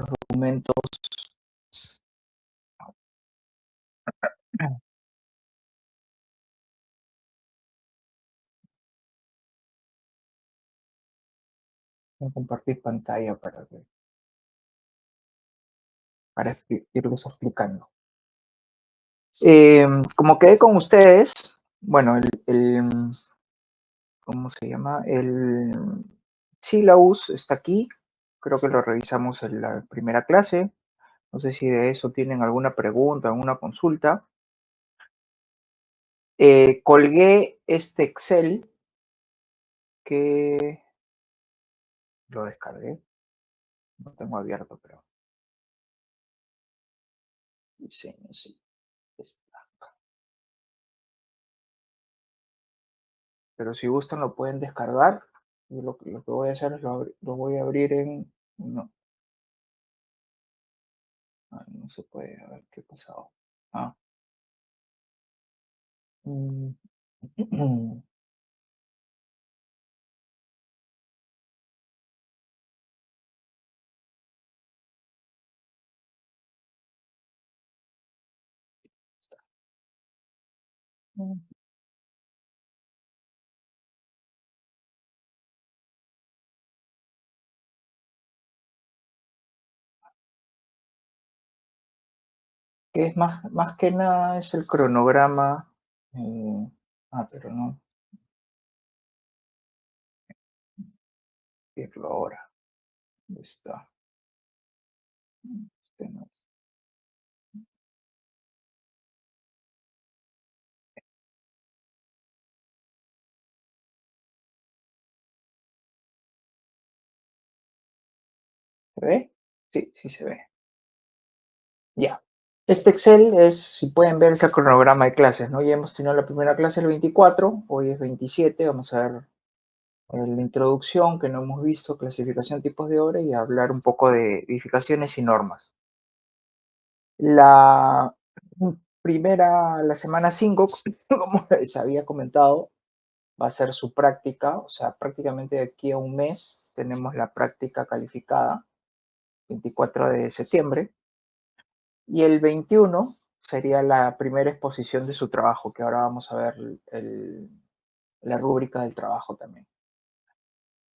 documentos. Voy a compartir pantalla para irles explicando. Como quedé con ustedes, bueno, ¿cómo se llama? El syllabus está aquí. Creo que lo revisamos en la primera clase. No sé si de eso tienen alguna pregunta, alguna consulta. Colgué este Excel que lo descargué. No tengo abierto, pero diseño, sí, está acá. Pero si gustan lo pueden descargar. Yo lo que voy a hacer es lo voy a abrir en... No, no se puede. A ver qué ha pasado. Ah. mm, Que es más que nada es el cronograma. eh, pero no, verlo ahora. ¿Dónde está? Este no es. ¿Se ve? Sí, sí se ve. Ya. Este Excel es, si pueden ver, es el cronograma de clases, ¿no? Ya hemos tenido la primera clase el 24, hoy es 27, vamos a ver la introducción que no hemos visto, clasificación, tipos de obra y hablar un poco de edificaciones y normas. La primera, la semana 5, como les había comentado, va a ser su práctica, o sea, prácticamente de aquí a un mes tenemos la práctica calificada, 24 de septiembre, y el 21 sería la primera exposición de su trabajo, que ahora vamos a ver la rúbrica del trabajo también,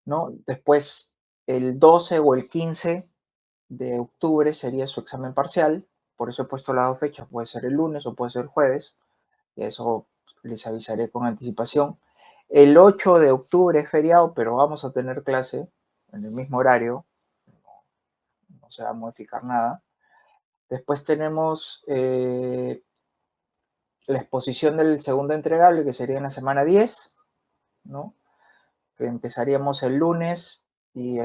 ¿no? Después, el 12 o el 15 de octubre sería su examen parcial, por eso he puesto las dos fechas, puede ser el lunes o puede ser el jueves, y eso les avisaré con anticipación. El 8 de octubre es feriado, pero vamos a tener clase en el mismo horario, no se va a modificar nada. Después tenemos la exposición del segundo entregable, que sería en la semana 10, ¿no? Que empezaríamos el lunes y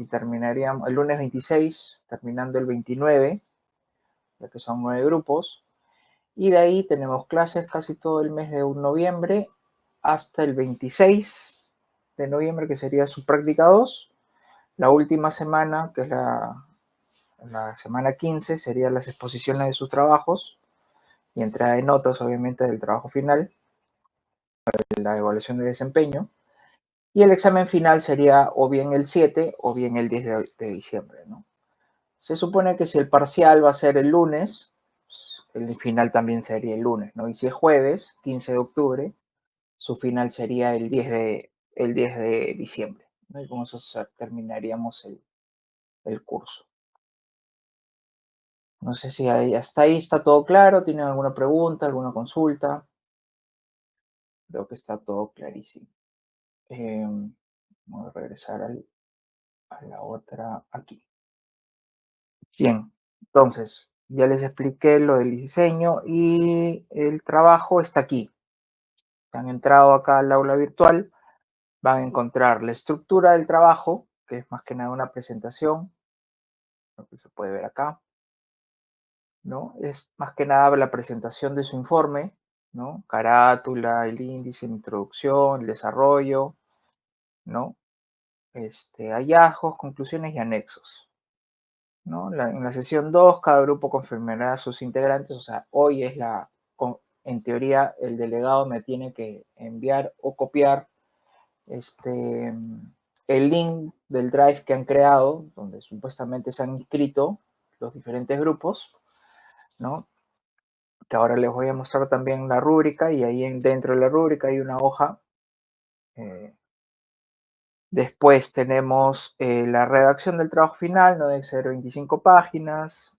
terminaríamos el lunes 26, terminando el 29, ya que son 9 grupos. Y de ahí tenemos clases casi todo el mes de noviembre hasta el 26 de noviembre, que sería su práctica 2. La última semana, que es la semana 15, serían las exposiciones de sus trabajos y entrega de notas, obviamente, del trabajo final, la evaluación de desempeño. Y el examen final sería o bien el 7 o bien el 10 de diciembre, ¿no? Se supone que si el parcial va a ser el lunes, el final también sería el lunes, ¿no? Y si es jueves, 15 de octubre, su final sería el 10 de diciembre, ¿no? Y con eso terminaríamos el curso. No sé si hasta ahí está todo claro, ¿tienen alguna pregunta, alguna consulta? Creo que está todo clarísimo. Voy a regresar a la otra aquí. Bien, entonces ya les expliqué lo del diseño y el trabajo está aquí. Han entrado acá al aula virtual, van a encontrar la estructura del trabajo, que es más que nada una presentación, lo que se puede ver acá, ¿no? Es más que nada la presentación de su informe, ¿no? Carátula, el índice, introducción, el desarrollo, ¿no? Hallazgos, conclusiones y anexos, ¿no? En la sesión 2, cada grupo confirmará a sus integrantes, o sea, hoy es en teoría, el delegado me tiene que enviar o copiar este, el link del Drive que han creado, donde supuestamente se han inscrito los diferentes grupos, ¿no? Que ahora les voy a mostrar también la rúbrica y ahí dentro de la rúbrica hay una hoja. eh, Después tenemos la redacción del trabajo final, no debe ser 25 páginas,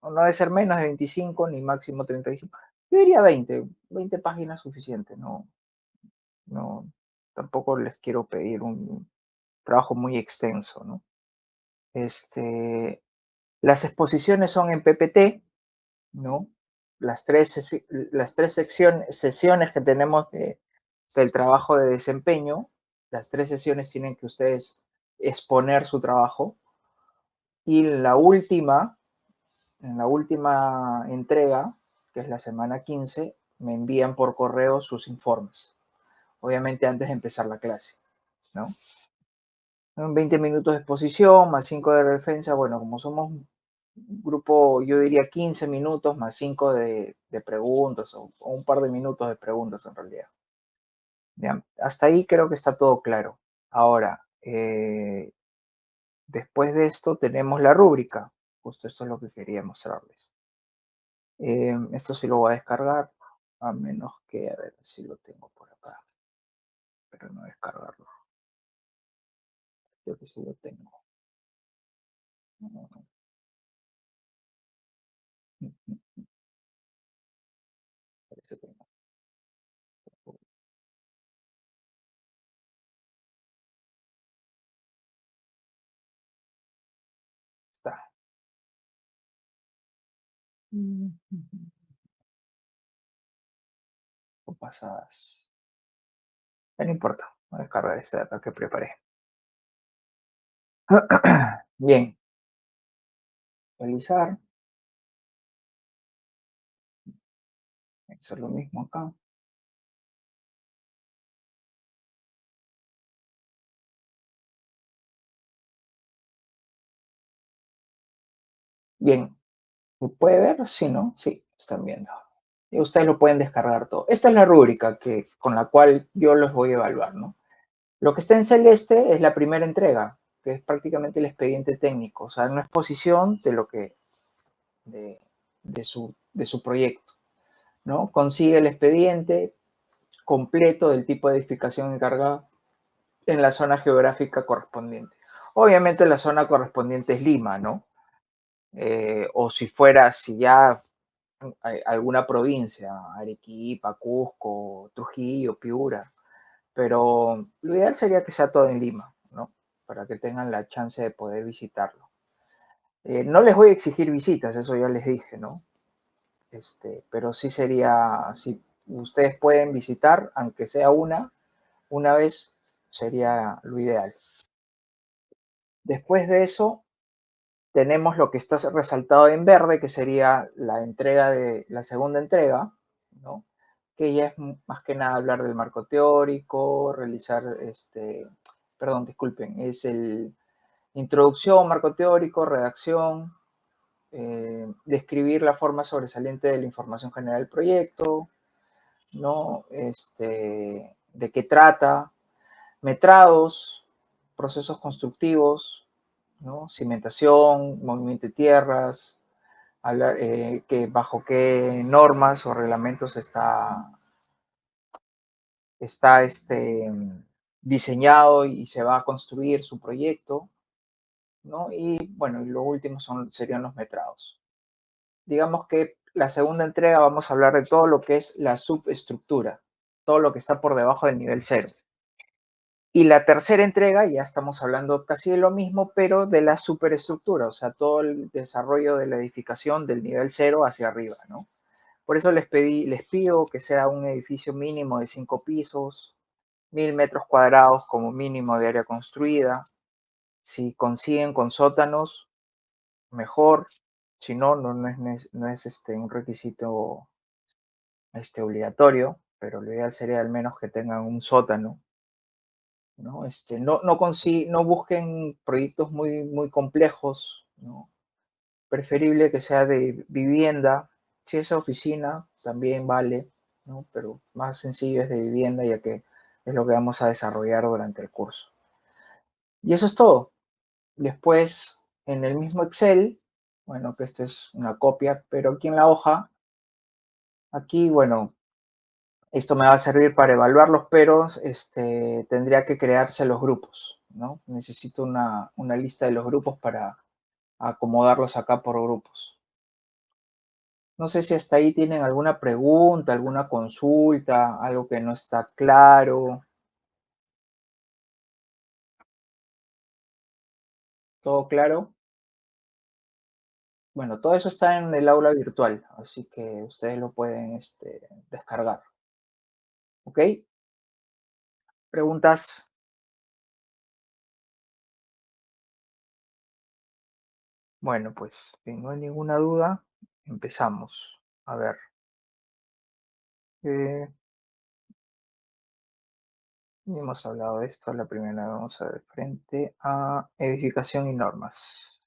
no debe ser menos de 25 ni máximo 35. Yo diría 20 páginas suficiente, no, no, tampoco les quiero pedir un trabajo muy extenso, ¿no? Este, las exposiciones son en PPT, ¿no? Las tres sesiones que tenemos del trabajo de desempeño, las 3 sesiones tienen que ustedes exponer su trabajo y en la última entrega, que es la semana 15, me envían por correo sus informes, obviamente antes de empezar la clase, ¿no? Son 20 minutos de exposición más 5 de defensa. Bueno, como somos un grupo, yo diría 15 minutos más 5 de preguntas o un par de minutos de preguntas en realidad. Ya, hasta ahí creo que está todo claro. Ahora, después de esto tenemos la rúbrica. Justo esto es lo que quería mostrarles. Esto sí lo voy a descargar, a menos que, a ver si lo tengo por acá, pero no descargarlo. Creo que sí lo tengo. Parece que no. Está. O pasadas. No importa, voy a descargar este de acá que preparé. Bien, realizar. Eso es lo mismo acá. Bien, ¿se puede ver? Sí, ¿no? Sí, están viendo. Y ustedes lo pueden descargar todo. Esta es la rúbrica con la cual yo los voy a evaluar, ¿no? Lo que está en celeste es la primera entrega, que es prácticamente el expediente técnico, o sea, una exposición de lo que, de, de su proyecto, ¿no? Consigue el expediente completo del tipo de edificación encargada en la zona geográfica correspondiente. Obviamente la zona correspondiente es Lima, ¿no? O si ya hay alguna provincia, Arequipa, Cusco, Trujillo, Piura, pero lo ideal sería que sea todo en Lima, ¿no? Para que tengan la chance de poder visitarlo. No les voy a exigir visitas, eso ya les dije, ¿no? Pero sí sería, si ustedes pueden visitar, aunque sea una vez, sería lo ideal. Después de eso, tenemos lo que está resaltado en verde, que sería la segunda entrega, ¿no? Que ya es más que nada hablar del marco teórico, perdón, disculpen, es el introducción, marco teórico, redacción, describir la forma sobresaliente de la información general del proyecto, ¿no? De qué trata, metrados, procesos constructivos, ¿no? Cimentación, movimiento de tierras, hablar, bajo qué normas o reglamentos está diseñado y se va a construir su proyecto, ¿no? Y bueno, y lo último serían los metrados. Digamos que la segunda entrega vamos a hablar de todo lo que es la subestructura, todo lo que está por debajo del nivel cero. Y la tercera entrega ya estamos hablando casi de lo mismo, pero de la superestructura, o sea, todo el desarrollo de la edificación del nivel cero hacia arriba, ¿no? Por eso les pido que sea un edificio mínimo de 5 pisos, 1000 metros cuadrados como mínimo de área construida. Si consiguen con sótanos, mejor. Si no, no es un requisito obligatorio, pero lo ideal sería al menos que tengan un sótano, ¿no? No busquen proyectos muy, muy complejos, ¿no? Preferible que sea de vivienda. Si es oficina, también vale, ¿no? Pero más sencillo es de vivienda, ya que es lo que vamos a desarrollar durante el curso. Y eso es todo. Después, en el mismo Excel, bueno, que esto es una copia, pero aquí en la hoja, aquí, bueno, esto me va a servir para evaluarlos, pero tendría que crearse los grupos, ¿no? Necesito una lista de los grupos para acomodarlos acá por grupos. No sé si hasta ahí tienen alguna pregunta, alguna consulta, algo que no está claro. ¿Todo claro? Bueno, todo eso está en el aula virtual, así que ustedes lo pueden descargar. ¿Ok? ¿Preguntas? Bueno, pues si no hay ninguna duda, empezamos. A ver. eh, ya hemos hablado de esto, la primera vamos a ver frente a edificación y normas.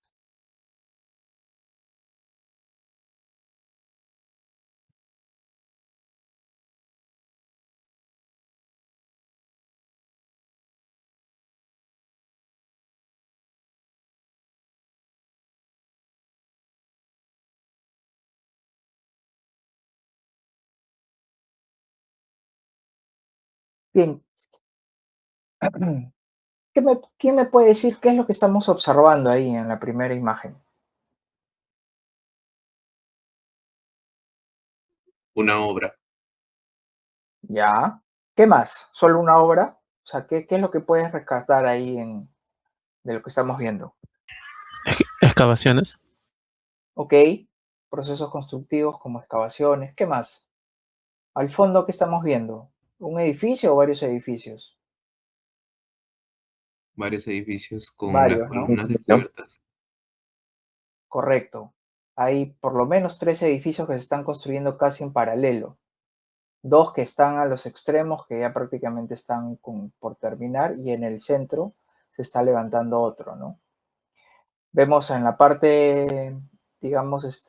Bien, ¿quién me puede decir qué es lo que estamos observando ahí en la primera imagen? Una obra. Ya. ¿Qué más? ¿Solo una obra? O sea, ¿qué es lo que puedes rescatar ahí de lo que estamos viendo? Excavaciones. Ok. Procesos constructivos como excavaciones. ¿Qué más? Al fondo, ¿qué estamos viendo? ¿Un edificio o varios edificios? Varios edificios con las Varios, ¿no? columnas descubiertas. Correcto. Hay por lo menos 3 edificios que se están construyendo casi en paralelo. 2 que están a los extremos, que ya prácticamente están por terminar, y en el centro se está levantando otro, ¿no? Vemos en la parte, digamos,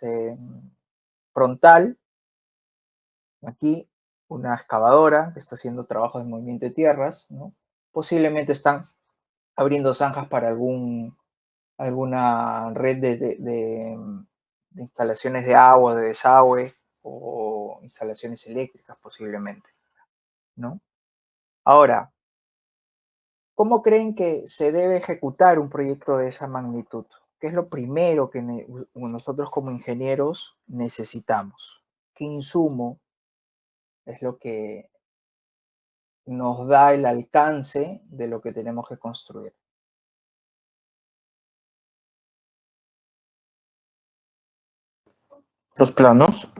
frontal, aquí, una excavadora que está haciendo trabajos de movimiento de tierras, ¿no? Posiblemente están abriendo zanjas para alguna red de instalaciones de agua, de desagüe o instalaciones eléctricas posiblemente, ¿no? Ahora, ¿cómo creen que se debe ejecutar un proyecto de esa magnitud? ¿Qué es lo primero que nosotros como ingenieros necesitamos? ¿Qué insumo es lo que nos da el alcance de lo que tenemos que construir? Los planos,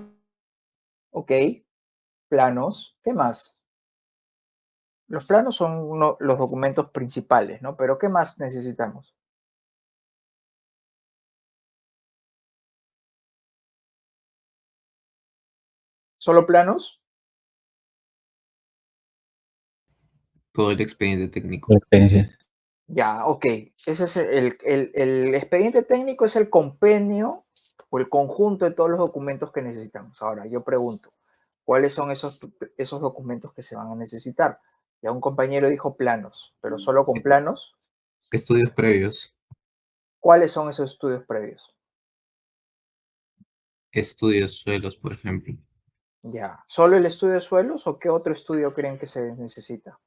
Ok, planos, ¿qué más? Los planos son los documentos principales, ¿no? Pero ¿qué más necesitamos? ¿Solo planos? Todo el expediente técnico. la experiencia. Ya, ok. Ese es el expediente técnico, es el compendio o el conjunto de todos los documentos que necesitamos. Ahora, yo pregunto, ¿cuáles son esos documentos que se van a necesitar? Ya un compañero dijo planos, pero solo con planos, Estudios previos. ¿cuáles son esos estudios previos? Estudios suelos, por ejemplo. Ya, ¿solo el estudio de suelos o qué otro estudio creen que se necesita?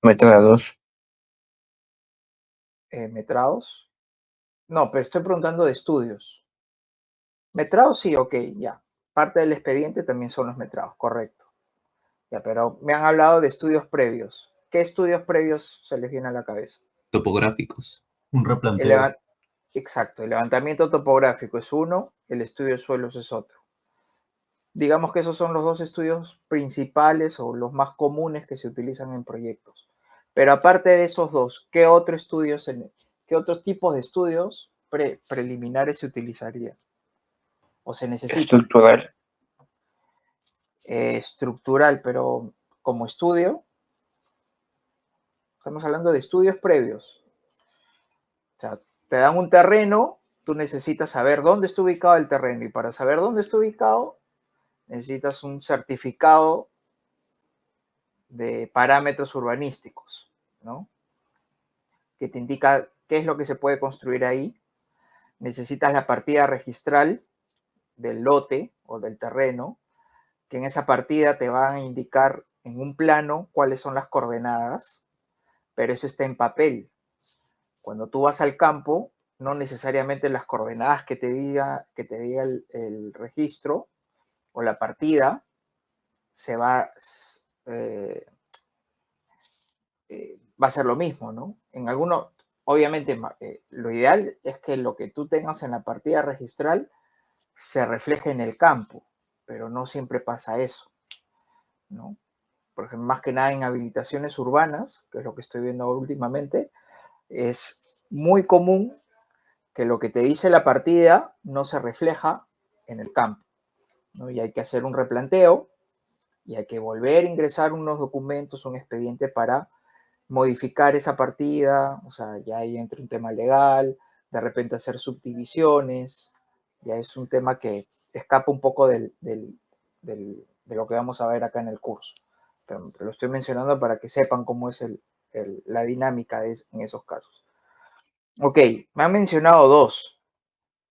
Metrados, ¿Metrados? No, pero estoy preguntando de estudios. Metrados sí, ok, ya. Parte del expediente también son los metrados, correcto. Ya, pero me han hablado de estudios previos. ¿Qué estudios previos se les viene a la cabeza? Topográficos. un El replanteo, exacto, el levantamiento topográfico es uno, el estudio de suelos es otro. Digamos que esos son los dos estudios principales o los más comunes que se utilizan en proyectos. Pero aparte de esos dos, ¿qué qué otros tipos de estudios preliminares se utilizarían o se necesitan? estructural, Estructural, pero como estudio, estamos hablando de estudios previos. O sea, te dan un terreno, tú necesitas saber dónde está ubicado el terreno y para saber dónde está ubicado necesitas un certificado de parámetros urbanísticos, ¿no? que te indica qué es lo que se puede construir ahí. Necesitas la partida registral del lote o del terreno, que en esa partida te van a indicar en un plano cuáles son las coordenadas, pero eso está en papel. Cuando tú vas al campo, no necesariamente las coordenadas que te diga el registro o la partida va a ser lo mismo, ¿no? En algunos, obviamente, lo ideal es que lo que tú tengas en la partida registral se refleje en el campo, pero no siempre pasa eso, ¿no? Por ejemplo, más que nada en habilitaciones urbanas, que es lo que estoy viendo ahora últimamente, es muy común que lo que te dice la partida no se refleja en el campo, ¿no? Y hay que hacer un replanteo y hay que volver a ingresar unos documentos, un expediente para modificar esa partida, o sea, ya ahí entra un tema legal, de repente hacer subdivisiones, ya es un tema que escapa un poco de lo que vamos a ver acá en el curso. Pero lo estoy mencionando para que sepan cómo es la dinámica en esos casos. Ok, me han mencionado dos,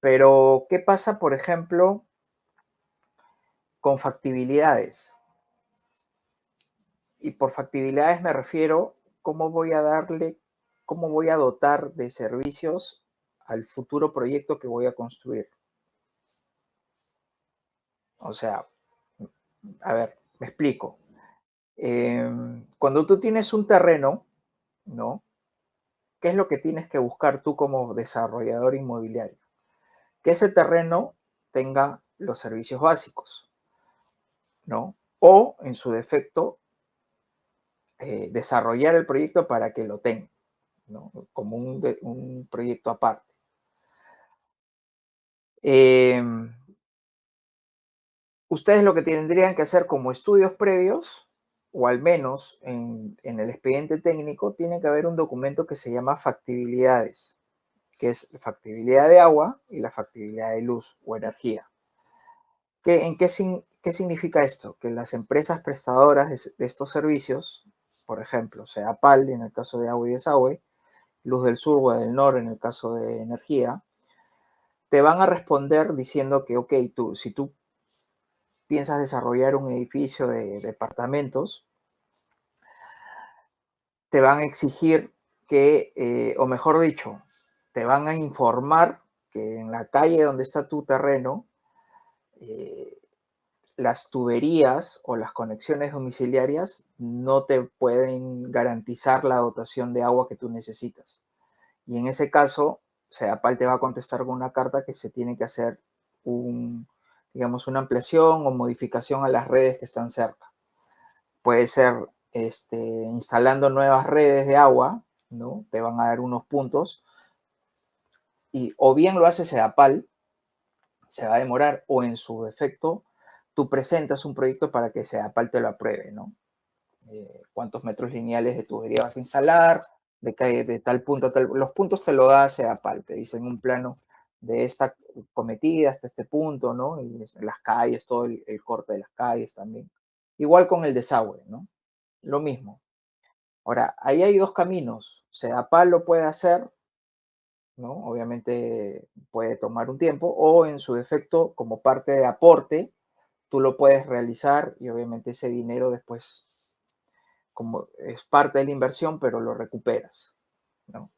pero ¿qué pasa, por ejemplo, con factibilidades? Y por factibilidades me refiero cómo voy a dotar de servicios al futuro proyecto que voy a construir. O sea, a ver, me explico. Cuando tú tienes un terreno, ¿no? ¿Qué es lo que tienes que buscar tú como desarrollador inmobiliario? Que ese terreno tenga los servicios básicos, ¿no? O, en su defecto, desarrollar el proyecto para que lo tenga, ¿no? Como un proyecto aparte. Ustedes lo que tendrían que hacer como estudios previos, o al menos en el expediente técnico, tiene que haber un documento que se llama factibilidades, que es la factibilidad de agua y la factibilidad de luz o energía. ¿Qué significa esto? Que las empresas prestadoras de estos servicios, por ejemplo, SEAPAL en el caso de agua y desagüe, Luz del Sur o del Norte en el caso de energía, te van a responder diciendo que, ok, si tú piensas desarrollar un edificio de departamentos, te van a exigir que, o mejor dicho, te van a informar que en la calle donde está tu terreno, las tuberías o las conexiones domiciliarias no te pueden garantizar la dotación de agua que tú necesitas. Y en ese caso, SEAPAL te va a contestar con una carta que se tiene que hacer digamos, una ampliación o modificación a las redes que están cerca. Puede ser instalando nuevas redes de agua, ¿no? Te van a dar unos puntos. Y o bien lo hace SEAPAL, se va a demorar, o en su defecto, tú presentas un proyecto para que SEAPAL te lo apruebe, ¿no? Cuántos metros lineales de tubería vas a instalar, de tal punto a tal. Los puntos te lo da SEAPAL, te dicen un plano de esta cometida hasta este punto, ¿no? Y las calles, todo el corte de las calles también. Igual con el desagüe, ¿no? Lo mismo. Ahora, ahí hay dos caminos. SEAPAL lo puede hacer, ¿no? Obviamente puede tomar un tiempo, o en su defecto, como parte de aporte, tú lo puedes realizar y obviamente ese dinero después, como es parte de la inversión, pero lo recuperas, ¿no?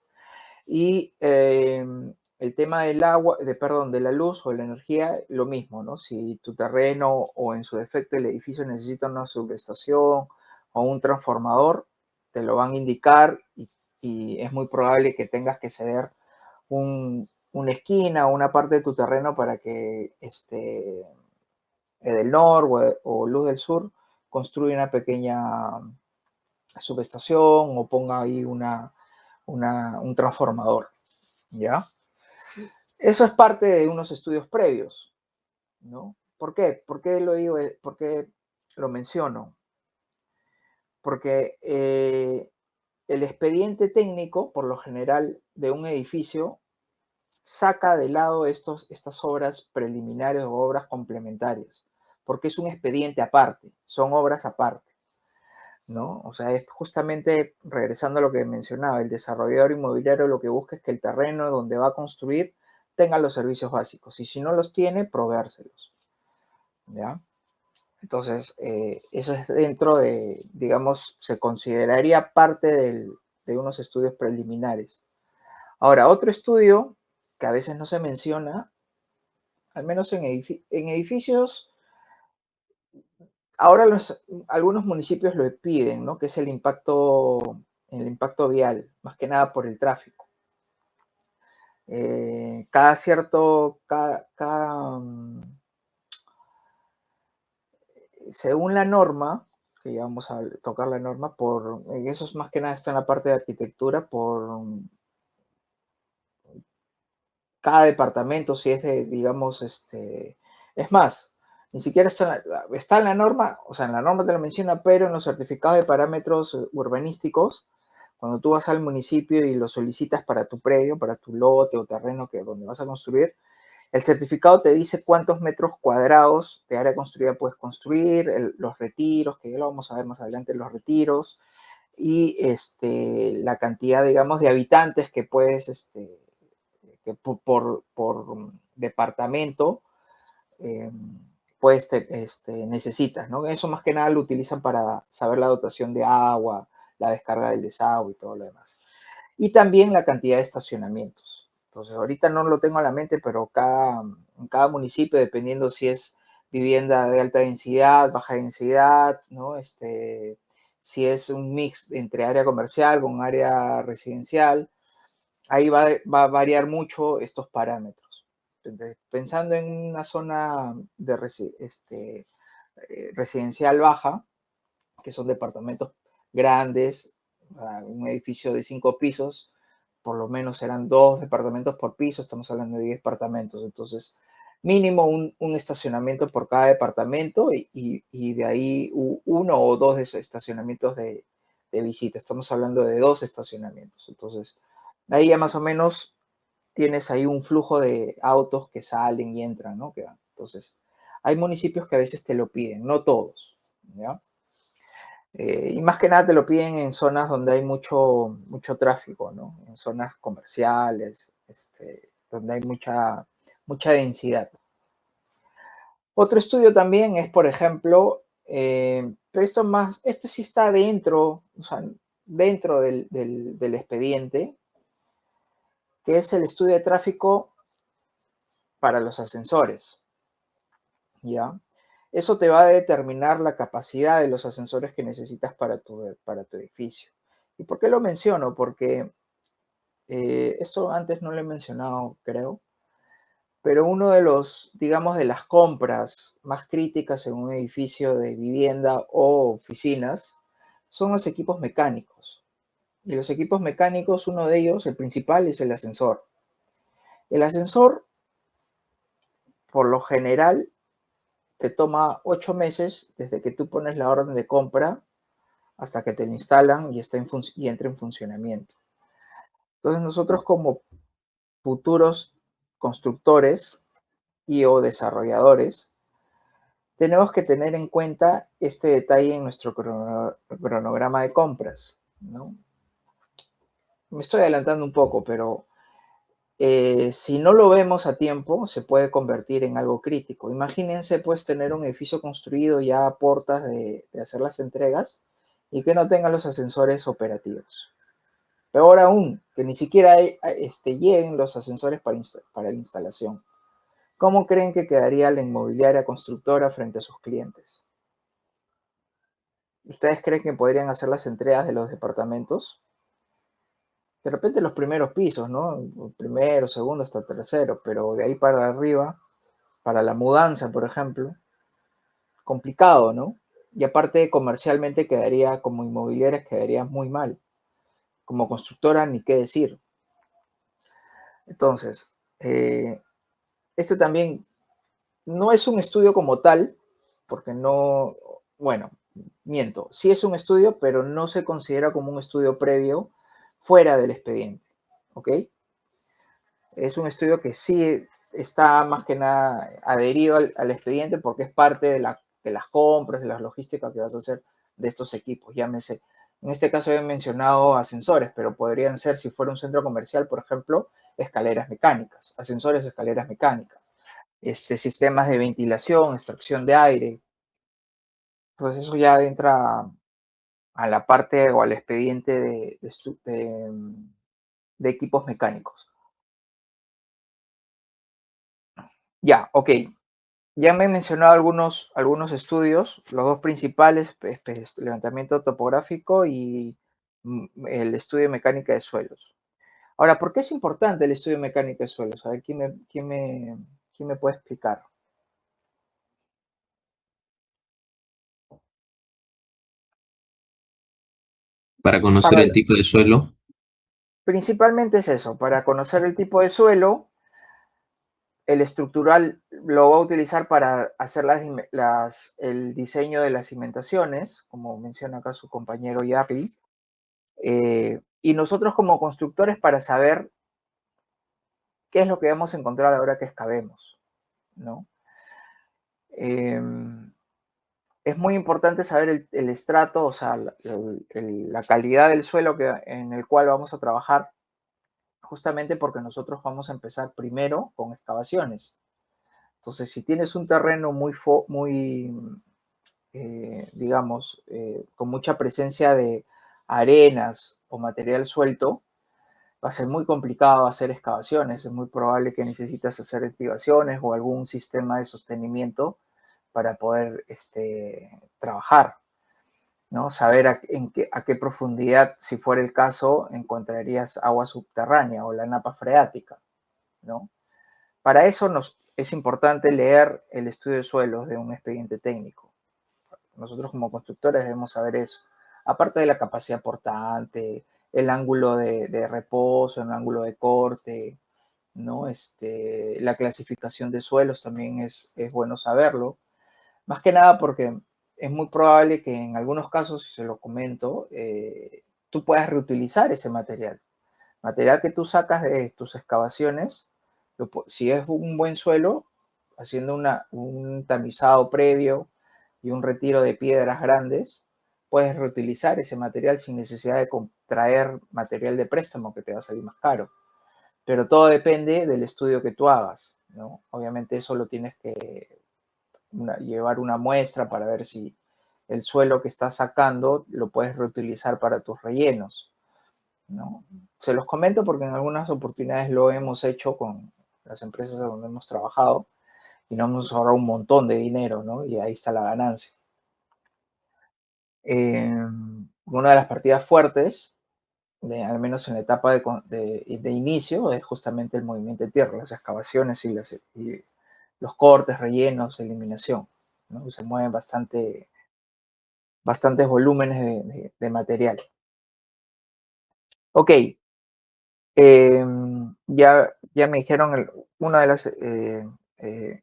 Y el tema del agua, de la luz o de la energía, lo mismo, ¿no? Si tu terreno o en su defecto el edificio necesita una subestación o un transformador, te lo van a indicar y es muy probable que tengas que ceder una esquina o una parte de tu terreno para que del Norte o Luz del Sur construya una pequeña subestación o ponga ahí un transformador, ¿ya? Eso es parte de unos estudios previos, ¿no? ¿Por qué? ¿Por qué lo digo? ¿Por qué lo menciono? Porque el expediente técnico, por lo general, de un edificio, saca de lado estas obras preliminares o obras complementarias, porque es un expediente aparte, son obras aparte, ¿no? O sea, es justamente, regresando a lo que mencionaba, el desarrollador inmobiliario lo que busca es que el terreno donde va a construir tenga los servicios básicos, y si no los tiene, proveérselos, ¿ya? Entonces, eso es dentro de, digamos, se consideraría parte de unos estudios preliminares. Ahora, otro estudio que a veces no se menciona, al menos en edificios, ahora algunos municipios lo piden, ¿no? Que es el impacto vial, más que nada por el tráfico. Según la norma, que ya vamos a tocar la norma, eso es más que nada está en la parte de arquitectura, por cada departamento, si es de, digamos, es más, ni siquiera está en la norma, o sea, en la norma te lo menciona, pero en los certificados de parámetros urbanísticos, cuando tú vas al municipio y lo solicitas para tu predio, para tu lote o terreno donde vas a construir, el certificado te dice cuántos metros cuadrados de área construida puedes construir, los retiros, que ya lo vamos a ver más adelante, los retiros, y la cantidad, digamos, de habitantes que puedes, que por departamento pues necesitas, ¿no? Eso más que nada lo utilizan para saber la dotación de agua, la descarga del desagüe y todo lo demás. Y también la cantidad de estacionamientos. Entonces, ahorita no lo tengo a la mente, pero en cada municipio, dependiendo si es vivienda de alta densidad, baja densidad, ¿no? Si es un mix entre área comercial con área residencial, ahí va a variar mucho estos parámetros. Entonces, pensando en una zona de residencial baja, que son departamentos grandes, un edificio de 5 pisos, por lo menos serán 2 departamentos por piso, estamos hablando de 10 departamentos, entonces mínimo un estacionamiento por cada departamento y de ahí 1 o 2 estacionamientos de visita, estamos hablando de 2 estacionamientos, entonces ahí ya más o menos tienes ahí un flujo de autos que salen y entran, ¿no? Entonces, hay municipios que a veces te lo piden, no todos, ¿ya? Y más que nada te lo piden en zonas donde hay mucho tráfico, ¿no? En zonas comerciales, donde hay mucha densidad. Otro estudio también es, por ejemplo, pero este sí está dentro, o sea, dentro del expediente, que es el estudio de tráfico para los ascensores, ¿ya? Eso te va a determinar la capacidad de los ascensores que necesitas para tu edificio. ¿Y por qué lo menciono? Porque esto antes no lo he mencionado, creo, pero uno de los, digamos, de las compras más críticas en un edificio de vivienda o oficinas son los equipos mecánicos. Y los equipos mecánicos, uno de ellos, el principal, es el ascensor. El ascensor, por lo general, te toma 8 meses desde que tú pones la orden de compra hasta que te lo instalan y entre en funcionamiento. Entonces nosotros como futuros constructores y o desarrolladores tenemos que tener en cuenta este detalle en nuestro cronograma de compras, ¿no? Me estoy adelantando un poco, pero si no lo vemos a tiempo, se puede convertir en algo crítico. Imagínense, pues, tener un edificio construido ya a puertas de hacer las entregas y que no tenga los ascensores operativos. Peor aún, que ni siquiera lleguen los ascensores para la instalación. ¿Cómo creen que quedaría la inmobiliaria constructora frente a sus clientes? ¿Ustedes creen que podrían hacer las entregas de los departamentos? De repente los primeros pisos, ¿no? Primero, segundo, hasta tercero, pero de ahí para arriba, para la mudanza, por ejemplo, complicado, ¿no? Y aparte, comercialmente quedaría, como inmobiliaria, quedaría muy mal. Como constructora, ni qué decir. Entonces, este también no es un estudio como tal, porque no, bueno, miento, sí es un estudio, pero no se considera como un estudio previo fuera del expediente, ¿ok? Es un estudio que sí está más que nada adherido al expediente porque es parte de las compras, de las logísticas que vas a hacer de estos equipos, llámese. En este caso he mencionado ascensores, pero podrían ser, si fuera un centro comercial, por ejemplo, escaleras mecánicas, ascensores de escaleras mecánicas, sistemas de ventilación, extracción de aire. Pues eso ya entra a la parte o al expediente de equipos mecánicos. Ya, ok. Ya me he mencionado algunos estudios, los dos principales, levantamiento topográfico y el estudio de mecánica de suelos. Ahora, ¿por qué es importante el estudio de mecánica de suelos? A ver, quién me puede explicar? Para conocer Para, el tipo de suelo, principalmente es eso, para conocer el tipo de suelo, el estructural lo va a utilizar para hacer el diseño de las cimentaciones, como menciona acá su compañero Yarly, y nosotros como constructores para saber qué es lo que vamos a encontrar ahora que excavemos, ¿no? Es muy importante saber el estrato, o sea, la calidad del suelo en el cual vamos a trabajar, justamente porque nosotros vamos a empezar primero con excavaciones. Entonces, si tienes un terreno digamos, con mucha presencia de arenas o material suelto, va a ser muy complicado hacer excavaciones. Es muy probable que necesites hacer activaciones o algún sistema de sostenimiento para poder trabajar, ¿no? Saber a qué profundidad, si fuera el caso, encontrarías agua subterránea o la napa freática, ¿no? Para eso es importante leer el estudio de suelos de un expediente técnico. Nosotros como constructores debemos saber eso. Aparte de la capacidad portante, el ángulo de reposo, el ángulo de corte, ¿no? La clasificación de suelos también es bueno saberlo. Más que nada porque es muy probable que en algunos casos, si se lo comento, tú puedas reutilizar ese material. Material que tú sacas de tus excavaciones, si es un buen suelo, haciendo un tamizado previo y un retiro de piedras grandes, puedes reutilizar ese material sin necesidad de traer material de préstamo que te va a salir más caro. Pero todo depende del estudio que tú hagas, ¿no? Obviamente eso lo tienes que llevar una muestra para ver si el suelo que estás sacando lo puedes reutilizar para tus rellenos, ¿no? Se los comento porque en algunas oportunidades lo hemos hecho con las empresas donde hemos trabajado y nos hemos ahorrado un montón de dinero, ¿no? Y ahí está la ganancia. Una de las partidas fuertes, al menos en la etapa de inicio, es justamente el movimiento de tierra, las excavaciones y los cortes, rellenos, eliminación, ¿no? Se mueven bastantes volúmenes de material. Ok, ya me dijeron una de las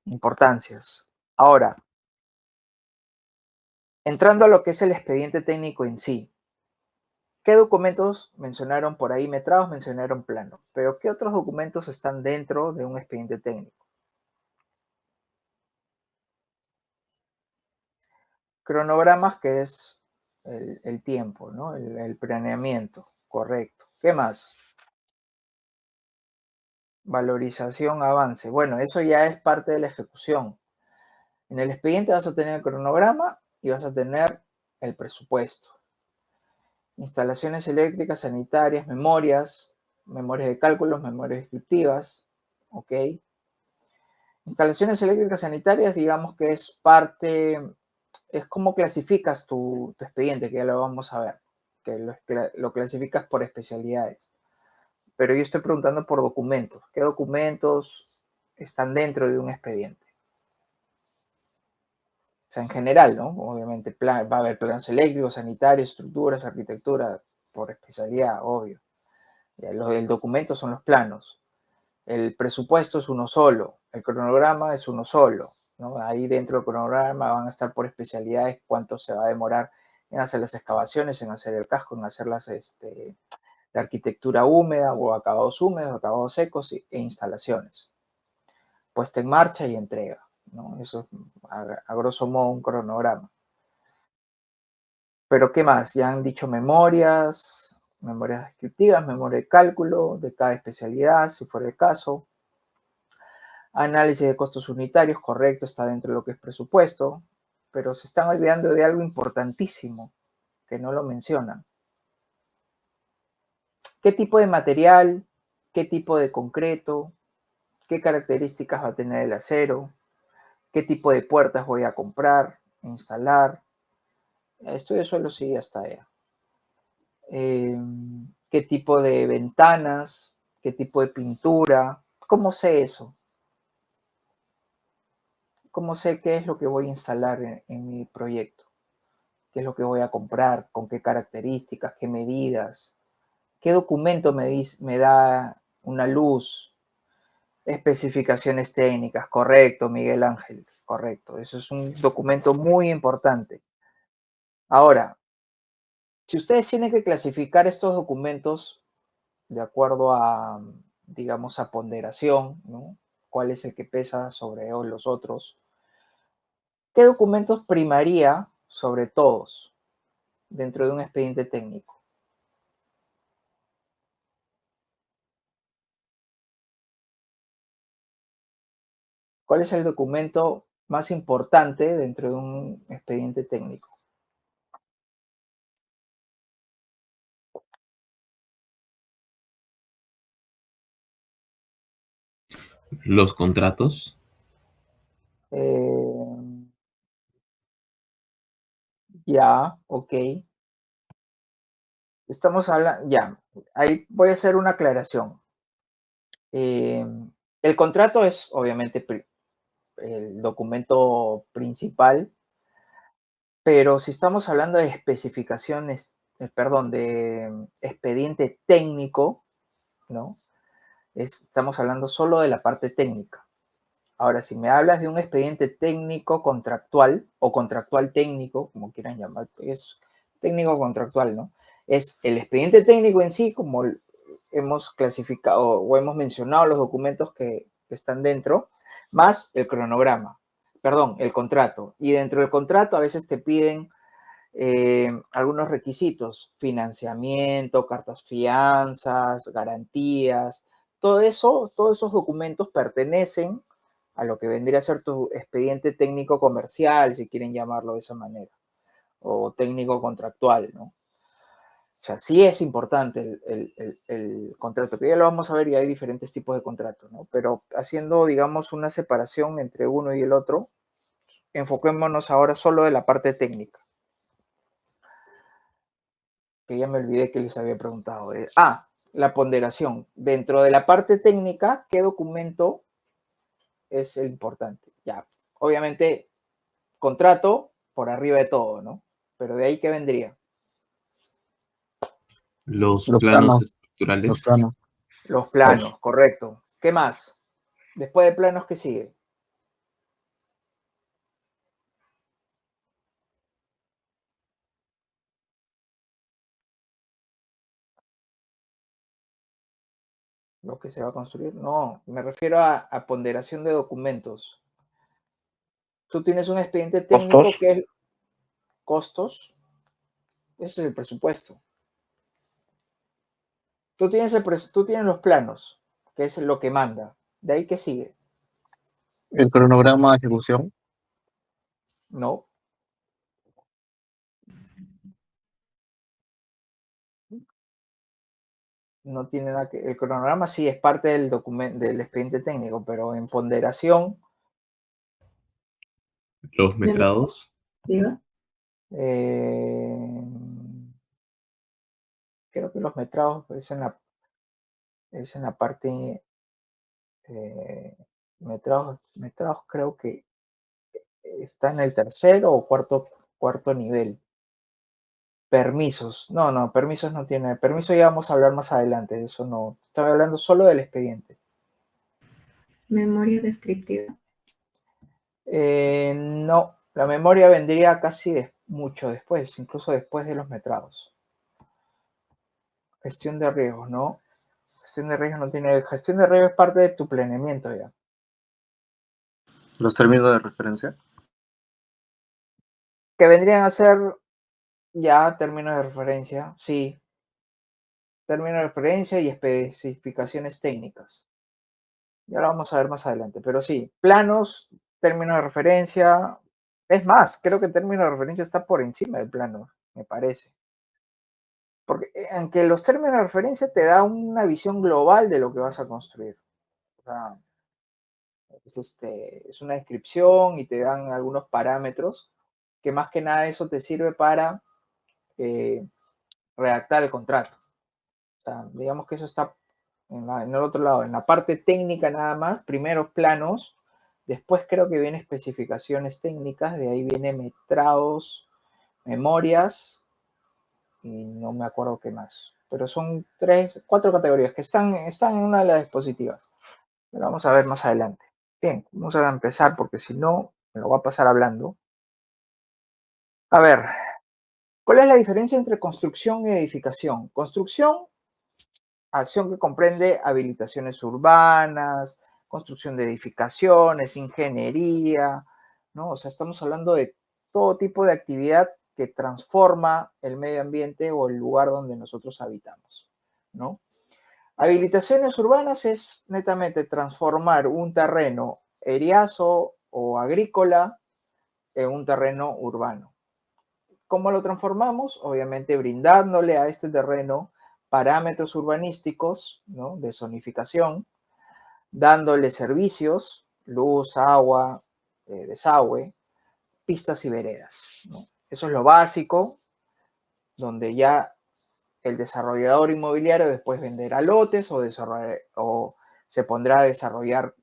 importancias. Ahora, entrando a lo que es el expediente técnico en sí, ¿qué documentos mencionaron por ahí? Metrados mencionaron plano, pero ¿qué otros documentos están dentro de un expediente técnico? Cronogramas, que es el tiempo, ¿no? El planeamiento, correcto. ¿Qué más? Valorización, avance. Bueno, eso ya es parte de la ejecución. En el expediente vas a tener el cronograma y vas a tener el presupuesto. Instalaciones eléctricas, sanitarias, memorias de cálculos, memorias descriptivas, ¿ok? Instalaciones eléctricas sanitarias, digamos que es como clasificas tu expediente, que ya lo vamos a ver, que lo clasificas por especialidades. Pero yo estoy preguntando por documentos. ¿Qué documentos están dentro de un expediente? O sea, en general, ¿no? Obviamente va a haber planos eléctricos, sanitarios, estructuras, arquitectura, por especialidad, obvio. El documento son los planos. El presupuesto es uno solo. El cronograma es uno solo, ¿no? Ahí dentro del cronograma van a estar por especialidades cuánto se va a demorar en hacer las excavaciones, en hacer el casco, en hacer la arquitectura húmeda o acabados húmedos, acabados secos e instalaciones. Puesta en marcha y entrega, ¿no? Eso es a grosso modo un cronograma. Pero ¿qué más? Ya han dicho memorias descriptivas, memoria de cálculo de cada especialidad, si fuera el caso. Análisis de costos unitarios, correcto, está dentro de lo que es presupuesto, pero se están olvidando de algo importantísimo, que no lo mencionan. ¿Qué tipo de material? ¿Qué tipo de concreto? ¿Qué características va a tener el acero? ¿Qué tipo de puertas voy a comprar, instalar? Estudio de suelo sí, hasta allá. ¿Qué tipo de ventanas? ¿Qué tipo de pintura? ¿Cómo sé eso? ¿Cómo sé qué es lo que voy a instalar en mi proyecto? ¿Qué es lo que voy a comprar? ¿Con qué características? ¿Qué medidas? ¿Qué documento me da una luz? Especificaciones técnicas, correcto, Miguel Ángel, correcto. Eso es un documento muy importante. Ahora, si ustedes tienen que clasificar estos documentos de acuerdo a, digamos, a ponderación, ¿no? ¿Cuál es el que pesa sobre los otros? ¿Qué documentos primaría sobre todos dentro de un expediente técnico? ¿Cuál es el documento más importante dentro de un expediente técnico? Los contratos. Ya, ok. Estamos hablando, ya, ahí voy a hacer una aclaración. El contrato es obviamente el documento principal, pero si estamos hablando de especificaciones, perdón, de expediente técnico, ¿no? Estamos hablando solo de la parte técnica. Ahora, si me hablas de un expediente técnico contractual o contractual técnico, como quieran llamar, es técnico contractual, ¿no? Es el expediente técnico en sí, como hemos clasificado o hemos mencionado los documentos que están dentro, más el cronograma, perdón, el contrato. Y dentro del contrato a veces te piden algunos requisitos, financiamiento, cartas fianzas, garantías, todo eso, todos esos documentos pertenecen a lo que vendría a ser tu expediente técnico comercial, si quieren llamarlo de esa manera, o técnico contractual, ¿no? O sea, sí es importante el contrato, que ya lo vamos a ver y hay diferentes tipos de contratos, ¿no? Pero haciendo, digamos, una separación entre uno y el otro, enfoquémonos ahora solo de la parte técnica, que ya me olvidé que les había preguntado. La ponderación. Dentro de la parte técnica, ¿qué documento es el importante? Ya, obviamente, contrato por arriba de todo, ¿no? Pero de ahí, ¿qué vendría? Los Los planos planos, los estructurales. planos. Los Dos. planos, correcto. ¿Qué más? Después de planos, ¿qué sigue? Lo que se va a construir. No, me refiero a ponderación de documentos. Tú tienes un expediente técnico Costos. que es costos. Ese es el presupuesto. Tú tienes los planos, que es lo que manda. De ahí, ¿qué sigue? El cronograma de ejecución. No, no tiene nada que. El cronograma sí es parte del documento, del expediente técnico, pero en ponderación, Los metrados. eh, creo que los metrados es en la parte. Metrados creo que está en el tercero o cuarto nivel. Permisos. No, no, permisos no tiene. Permiso ya vamos a hablar más adelante, de eso no. Estaba hablando solo del expediente. Memoria descriptiva. No, la memoria vendría casi mucho después, incluso después de los metrados. Gestión de riesgos, ¿no? Gestión de riesgos no tiene. Gestión de riesgos es parte de tu planeamiento ya. Los términos de referencia. Que vendrían a ser Ya, términos de referencia, sí. Términos de referencia y especificaciones técnicas. Ya lo vamos a ver más adelante, pero sí, planos, términos de referencia. Es más, creo que términos de referencia está por encima del plano, me parece. Porque aunque los términos de referencia te da una visión global de lo que vas a construir. O sea, es una descripción y te dan algunos parámetros que más que nada eso te sirve para redactar el contrato. O sea, digamos que eso está en el otro lado, en la parte técnica nada más, primeros planos, después creo que viene especificaciones técnicas, de ahí viene metrados, memorias, y no me acuerdo qué más. Pero son 4 categorías que están en una de las dispositivas. Lo vamos a ver más adelante. Bien, vamos a empezar porque si no, me lo voy a pasar hablando. A ver, ¿cuál es la diferencia entre construcción y edificación? Construcción, acción que comprende habilitaciones urbanas, construcción de edificaciones, ingeniería, ¿no? O sea, estamos hablando de todo tipo de actividad que transforma el medio ambiente o el lugar donde nosotros habitamos, ¿no? Habilitaciones urbanas es netamente transformar un terreno eriazo o agrícola en un terreno urbano. ¿Cómo lo transformamos? Obviamente brindándole a este terreno parámetros urbanísticos, ¿no? De zonificación, dándole servicios, luz, agua, desagüe, pistas y veredas, ¿no? Eso es lo básico, donde ya el desarrollador inmobiliario después venderá lotes o se pondrá a desarrollar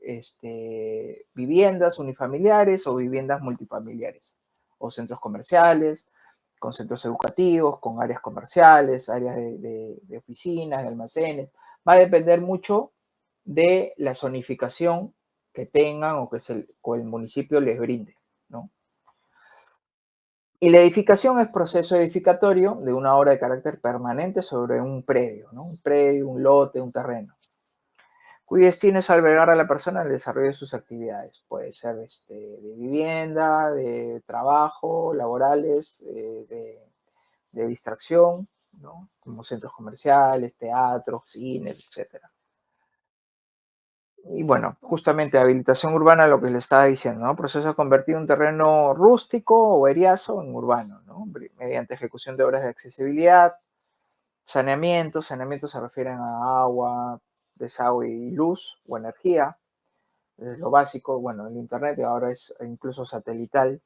viviendas unifamiliares o viviendas multifamiliares o centros comerciales, con centros educativos, con áreas comerciales, áreas de oficinas, de almacenes. Va a depender mucho de la zonificación que tengan o que el municipio les brinde, ¿no? Y la edificación es proceso edificatorio de una obra de carácter permanente sobre un predio, ¿no? Un predio, un lote, un terreno, cuyo destino es albergar a la persona en el desarrollo de sus actividades. Puede ser de vivienda, de trabajo, laborales, de distracción, ¿no? Como centros comerciales, teatros, cines, etc. Y bueno, justamente habilitación urbana, lo que le estaba diciendo, ¿no? Proceso de convertir un terreno rústico o eriazo en urbano, ¿no? Mediante ejecución de obras de accesibilidad, saneamiento. Saneamiento se refieren a agua, desagüe y luz o energía. Lo básico, bueno, el internet ahora es incluso satelital,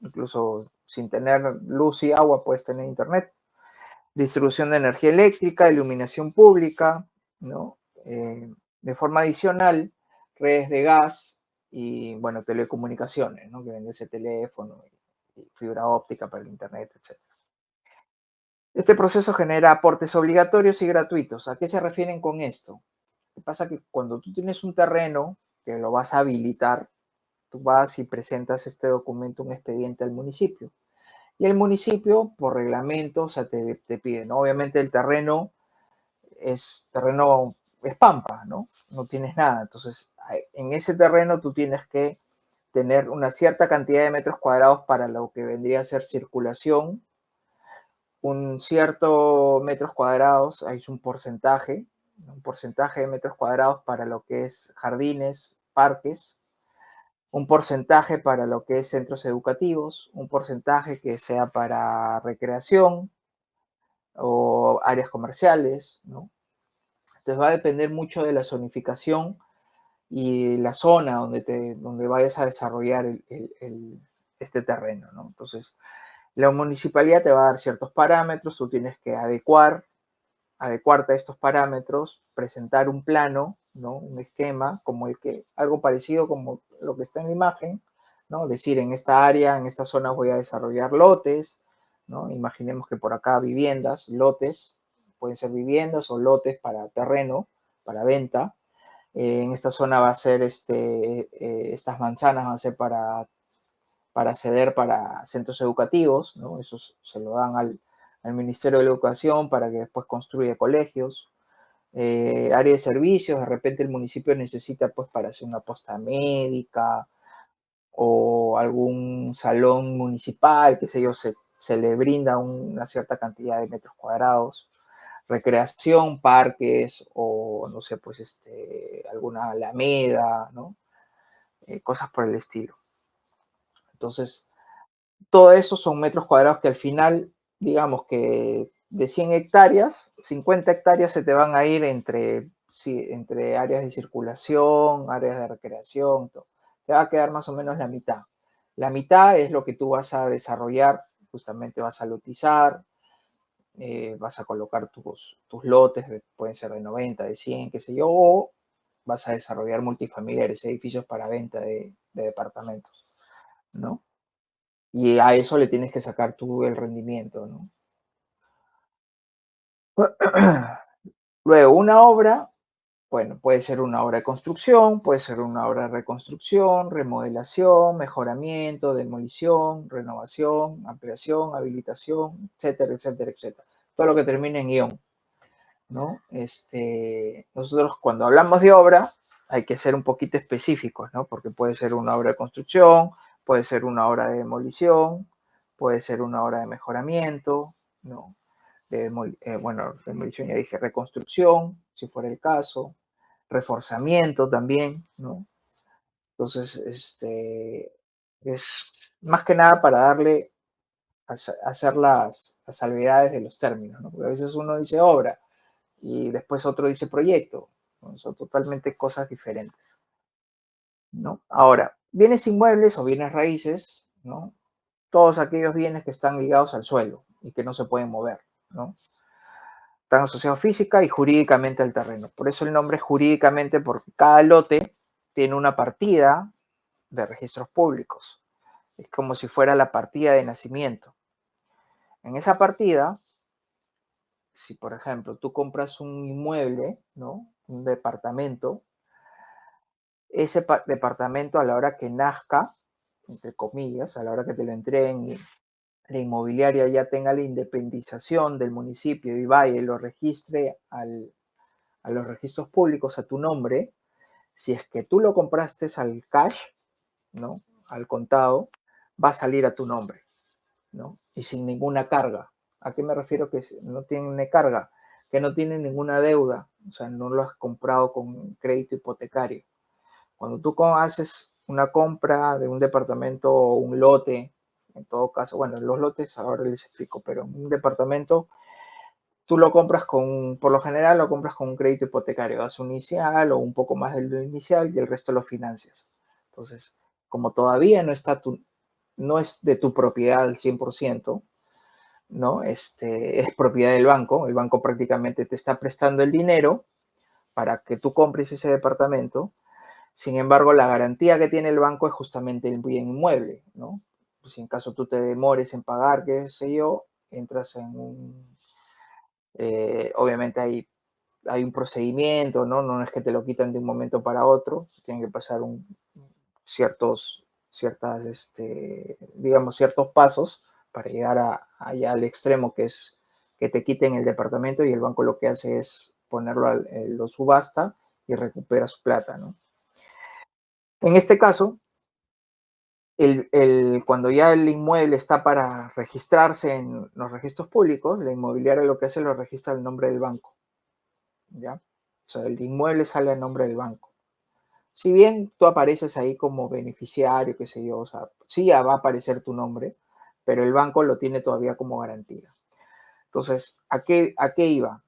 incluso sin tener luz y agua puedes tener internet. Distribución de energía eléctrica, iluminación pública, ¿no? De forma adicional, redes de gas y, bueno, telecomunicaciones, ¿no? Que vende ese teléfono y fibra óptica para el internet, etc. Este proceso genera aportes obligatorios y gratuitos. ¿A qué se refieren con esto? Lo que pasa es que cuando tú tienes un terreno que lo vas a habilitar, tú vas y presentas este documento, un expediente al municipio. Y el municipio, por reglamento, o sea, te pide, ¿no? Obviamente el terreno es pampa, ¿no? No tienes nada. Entonces, en ese terreno tú tienes que tener una cierta cantidad de metros cuadrados para lo que vendría a ser circulación, un cierto metros cuadrados, hay un porcentaje de metros cuadrados para lo que es jardines, parques, un porcentaje para lo que es centros educativos, un porcentaje que sea para recreación o áreas comerciales, ¿no? Entonces va a depender mucho de la zonificación y la zona donde vayas a desarrollar este terreno, ¿no? Entonces, la municipalidad te va a dar ciertos parámetros, tú tienes que adecuarte a estos parámetros, presentar un plano, ¿no? Un esquema, algo parecido como lo que está en la imagen, ¿no? Decir, en esta área, en esta zona voy a desarrollar lotes, ¿no? Imaginemos que por acá viviendas, lotes, pueden ser viviendas o lotes para terreno, para venta. En esta zona va a ser, estas manzanas van a ser para ceder para centros educativos, ¿no? Eso se lo dan al Ministerio de la Educación para que después construya colegios. Área de servicios, de repente el municipio necesita pues para hacer una posta médica o algún salón municipal, qué sé yo, se le brinda una cierta cantidad de metros cuadrados. Recreación, parques o, no sé, pues alguna alameda, ¿no? Cosas por el estilo. Entonces, todo eso son metros cuadrados que al final, digamos que de 100 hectáreas, 50 hectáreas se te van a ir entre áreas de circulación, áreas de recreación, todo. Te va a quedar más o menos la mitad. La mitad es lo que tú vas a desarrollar, justamente vas a lotizar, vas a colocar tus lotes, pueden ser de 90, de 100, qué sé yo, o vas a desarrollar multifamiliares, edificios para venta de departamentos, ¿no? Y a eso le tienes que sacar tú el rendimiento, ¿no? Luego, una obra, bueno, puede ser una obra de construcción, puede ser una obra de reconstrucción, remodelación, mejoramiento, demolición, renovación, ampliación, habilitación, etcétera, etcétera, etcétera. Todo lo que termine en guión, ¿no? Nosotros cuando hablamos de obra hay que ser un poquito específicos, ¿no? Porque puede ser una obra de construcción, puede ser una obra de demolición, puede ser una obra de mejoramiento, ¿no? Bueno, demolición ya dije, reconstrucción, si fuera el caso, reforzamiento también, ¿no? Entonces, es más que nada para darle, hacer las salvedades de los términos, ¿no? Porque a veces uno dice obra y después otro dice proyecto, ¿no? Son totalmente cosas diferentes, ¿no? Ahora, bienes inmuebles o bienes raíces, ¿no? Todos aquellos bienes que están ligados al suelo y que no se pueden mover, ¿no? Están asociados física y jurídicamente al terreno. Por eso el nombre es jurídicamente, porque cada lote tiene una partida de registros públicos. Es como si fuera la partida de nacimiento. En esa partida, si por ejemplo tú compras un inmueble, ¿no? Un departamento, ese departamento a la hora que nazca, entre comillas, a la hora que te lo entreguen y la inmobiliaria ya tenga la independización del municipio y vaya y lo registre a los registros públicos a tu nombre, si es que tú lo compraste al cash, ¿no? Al contado, va a salir a tu nombre, ¿no? Y sin ninguna carga. ¿A qué me refiero que no tiene carga? Que no tiene ninguna deuda, o sea, no lo has comprado con crédito hipotecario. Cuando tú haces una compra de un departamento o un lote, en todo caso, bueno, los lotes ahora les explico, pero un departamento tú lo compras por lo general lo compras con un crédito hipotecario, das un inicial o un poco más del inicial y el resto lo financias. Entonces, como todavía no es de tu propiedad al 100%, ¿no? Es propiedad del banco, el banco prácticamente te está prestando el dinero para que tú compres ese departamento. Sin embargo, la garantía que tiene el banco es justamente el bien inmueble, ¿no? Pues si en caso tú te demores en pagar, qué sé yo, entras en obviamente hay un procedimiento, ¿no? No es que te lo quitan de un momento para otro, tienen que pasar digamos, ciertos pasos para llegar allá al extremo que es que te quiten el departamento y el banco lo que hace es ponerlo, lo subasta y recupera su plata, ¿no? En este caso, cuando ya el inmueble está para registrarse en los registros públicos, la inmobiliaria lo que hace lo registra el nombre del banco, ¿ya? O sea, el inmueble sale a nombre del banco. Si bien tú apareces ahí como beneficiario, qué sé yo, o sea, sí ya va a aparecer tu nombre, pero el banco lo tiene todavía como garantía. Entonces, ¿a qué iba?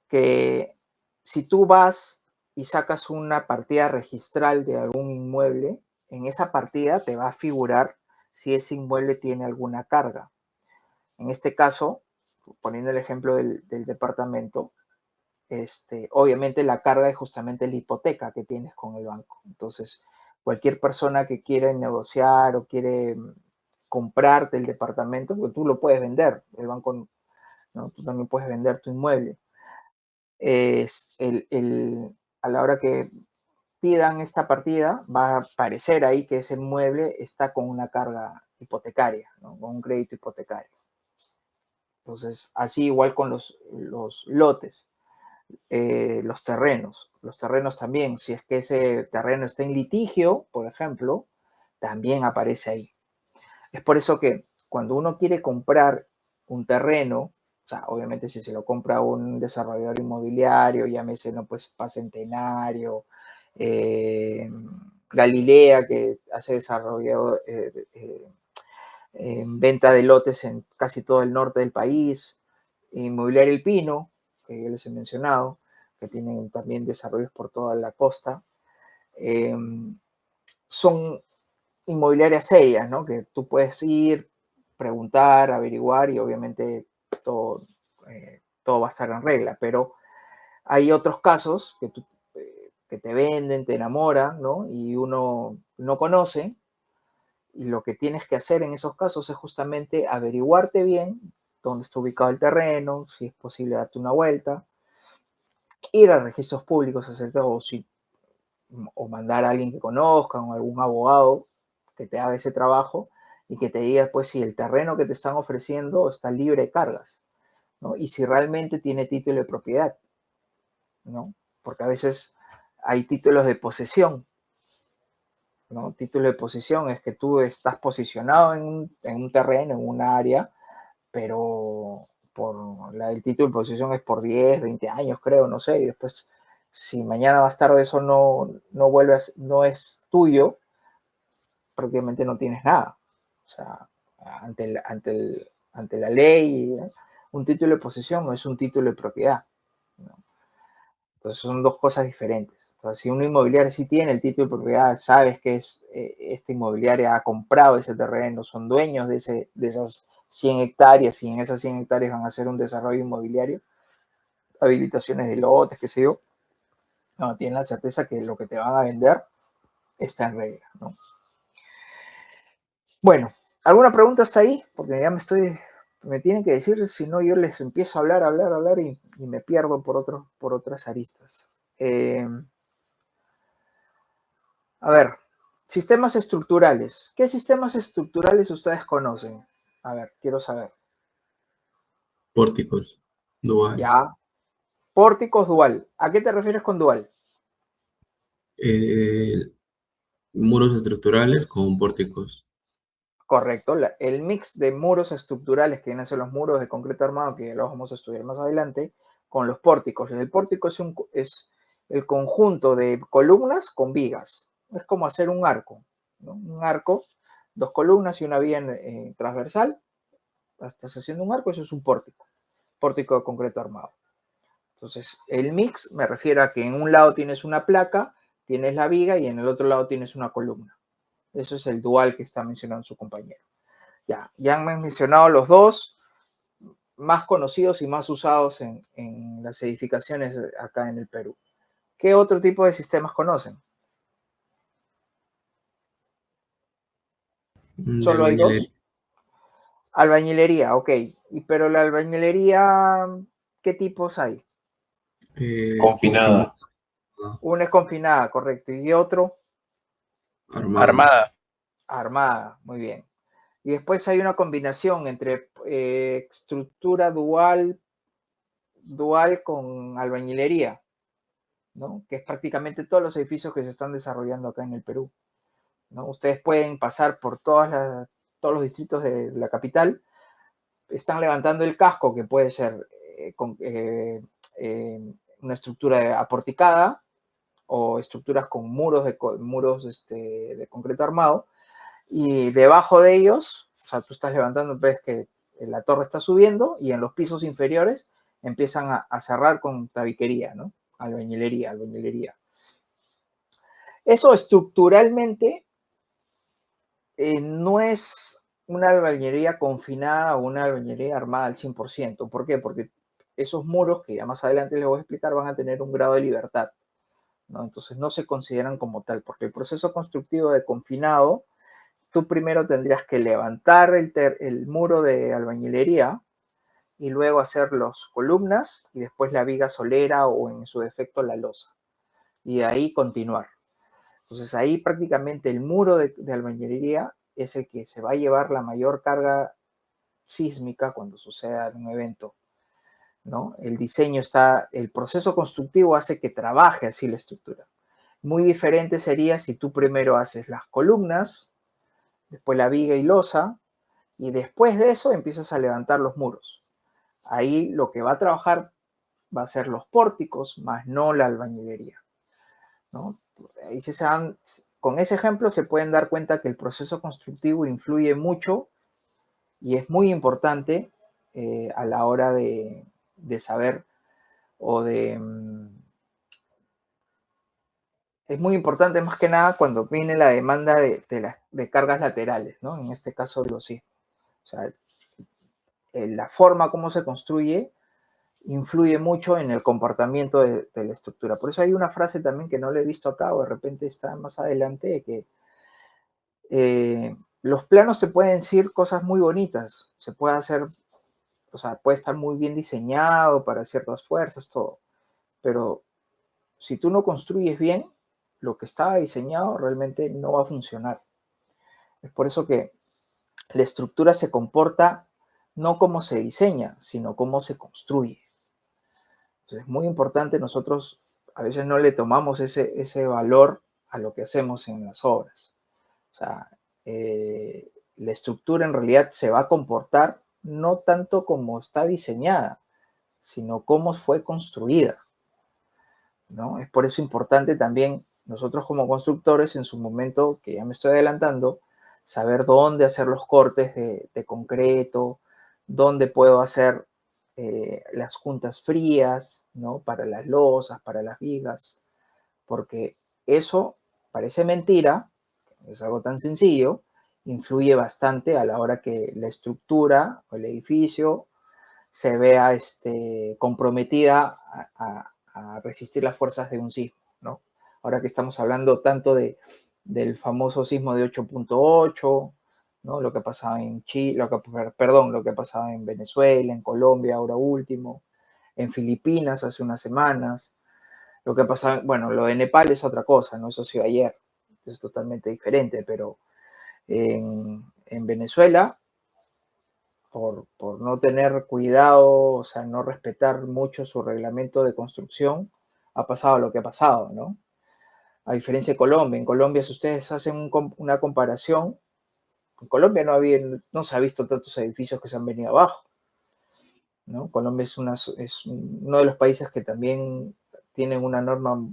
Que si tú vas y sacas una partida registral de algún inmueble, en esa partida te va a figurar si ese inmueble tiene alguna carga. En este caso, poniendo el ejemplo del departamento, obviamente la carga es justamente la hipoteca que tienes con el banco. Entonces, cualquier persona que quiere negociar o quiere comprarte el departamento, pues tú lo puedes vender, el banco, ¿no? Tú también puedes vender tu inmueble. A la hora que pidan esta partida, va a aparecer ahí que ese inmueble está con una carga hipotecaria, ¿no? Con un crédito hipotecario. Entonces, así igual con los lotes. Los terrenos. Los terrenos también, si es que ese terreno está en litigio, por ejemplo, también aparece ahí. Es por eso que cuando uno quiere comprar un terreno, o sea, obviamente si se lo compra un desarrollador inmobiliario, llámese, no, pues Paz Centenario, Galilea, que hace desarrollo, venta de lotes en casi todo el norte del país, Inmobiliaria El Pino, que yo les he mencionado, que tienen también desarrollos por toda la costa, son inmobiliarias serias, ¿no? Que tú puedes ir, preguntar, averiguar y obviamente todo va a estar en regla, pero hay otros casos que te venden, te enamoran, ¿no? Y uno no conoce, y lo que tienes que hacer en esos casos es justamente averiguarte bien dónde está ubicado el terreno, si es posible darte una vuelta, ir a registros públicos, o mandar a alguien que conozcan o algún abogado que te haga ese trabajo y que te diga pues si el terreno que te están ofreciendo está libre de cargas, ¿no? Y si realmente tiene título de propiedad, ¿no? Porque a veces hay títulos de posesión, ¿no? Título de posesión es que tú estás posicionado en un terreno, en un área, pero el título de posesión es por 10, 20 años, creo, no sé, y después, si mañana más tarde eso no no es tuyo, prácticamente no tienes nada. O sea, ante la ley, un título de posesión no es un título de propiedad, ¿no? Entonces son dos cosas diferentes. Entonces, si una inmobiliaria sí tiene el título de propiedad, sabes que esta inmobiliaria ha comprado ese terreno, son dueños de esas 100 hectáreas, y en esas 100 hectáreas van a hacer un desarrollo inmobiliario, habilitaciones de lotes, qué sé yo, no, tienen la certeza que lo que te van a vender está en regla, ¿no? Bueno, ¿alguna pregunta hasta ahí? Porque ya me tienen que decir, si no yo les empiezo a hablar y me pierdo por otras aristas. A ver, sistemas estructurales. ¿Qué sistemas estructurales ustedes conocen? A ver, quiero saber. Pórticos. Dual. Ya. Pórticos dual. ¿A qué te refieres con dual? Muros estructurales con pórticos. Correcto. El mix de muros estructurales, que vienen a ser los muros de concreto armado, que lo vamos a estudiar más adelante, con los pórticos. El pórtico es el conjunto de columnas con vigas. Es como hacer un arco, ¿no? Un arco, dos columnas y una vía transversal. Estás haciendo un arco, eso es un pórtico. Pórtico de concreto armado. Entonces, el mix me refiero a que en un lado tienes una placa, tienes la viga y en el otro lado tienes una columna. Eso es el dual que está mencionando su compañero. Ya han mencionado los dos más conocidos y más usados en las edificaciones acá en el Perú. ¿Qué otro tipo de sistemas conocen? De ¿Solo hay albañilería. dos? Albañilería, ok. Pero la albañilería, ¿qué tipos hay? Confinada. Una es confinada, correcto. ¿Y otro? Armada. Armada. Armada, muy bien. Y después hay una combinación entre estructura dual con albañilería, ¿no? Que es prácticamente todos los edificios que se están desarrollando acá en el Perú, ¿no? Ustedes pueden pasar por todos los distritos de la capital, están levantando el casco, que puede ser una estructura aporticada o estructuras con muros de concreto armado, y debajo de ellos, o sea, tú estás levantando, ves que la torre está subiendo y en los pisos inferiores empiezan a cerrar con tabiquería, ¿no? Albañilería. Eso estructuralmente no es una albañilería confinada o una albañilería armada al 100%. ¿Por qué? Porque esos muros, que ya más adelante les voy a explicar, van a tener un grado de libertad, ¿no? Entonces no se consideran como tal, porque el proceso constructivo de confinado, tú primero tendrías que levantar el muro de albañilería y luego hacer las columnas y después la viga solera o en su defecto la losa. Y de ahí continuar. Entonces ahí prácticamente el muro de albañilería es el que se va a llevar la mayor carga sísmica cuando suceda un evento, ¿no? El proceso constructivo hace que trabaje así la estructura. Muy diferente sería si tú primero haces las columnas, después la viga y losa, y después de eso empiezas a levantar los muros. Ahí lo que va a trabajar va a ser los pórticos, más no la albañilería, ¿no? Ahí con ese ejemplo se pueden dar cuenta que el proceso constructivo influye mucho y es muy importante a la hora de saber o de... es muy importante más que nada cuando viene la demanda de cargas laterales, ¿no? En este caso, sí. O sea, la forma como se construye influye mucho en el comportamiento de la estructura. Por eso hay una frase también que no le he visto acá, o de repente está más adelante, de que los planos te pueden decir cosas muy bonitas, se puede hacer, o sea, puede estar muy bien diseñado para ciertas fuerzas, todo, pero si tú no construyes bien, lo que estaba diseñado realmente no va a funcionar. Es por eso que la estructura se comporta no como se diseña, sino como se construye. Entonces es muy importante, nosotros a veces no le tomamos ese valor a lo que hacemos en las obras. O sea, la estructura en realidad se va a comportar no tanto como está diseñada, sino cómo fue construida, ¿no? Es por eso importante también nosotros como constructores, en su momento, que ya me estoy adelantando, saber dónde hacer los cortes de concreto, dónde puedo hacer las juntas frías, ¿no? Para las losas, para las vigas, porque eso parece mentira, es algo tan sencillo, influye bastante a la hora que la estructura o el edificio se vea comprometida a resistir las fuerzas de un sismo, ¿no? Ahora que estamos hablando tanto del famoso sismo de 8.8, ¿no? Lo que pasaba en Chile, lo que pasaba en Venezuela, en Colombia, ahora último, en Filipinas hace unas semanas, lo que pasaba, bueno, lo de Nepal es otra cosa, ¿no? Eso sí ayer, es totalmente diferente, pero en Venezuela, por no tener cuidado, o sea, no respetar mucho su reglamento de construcción, ha pasado lo que ha pasado, ¿no? A diferencia de Colombia, en Colombia si ustedes hacen una comparación, en Colombia no se ha visto tantos edificios que se han venido abajo, ¿no? Colombia es uno de los países que también tienen una norma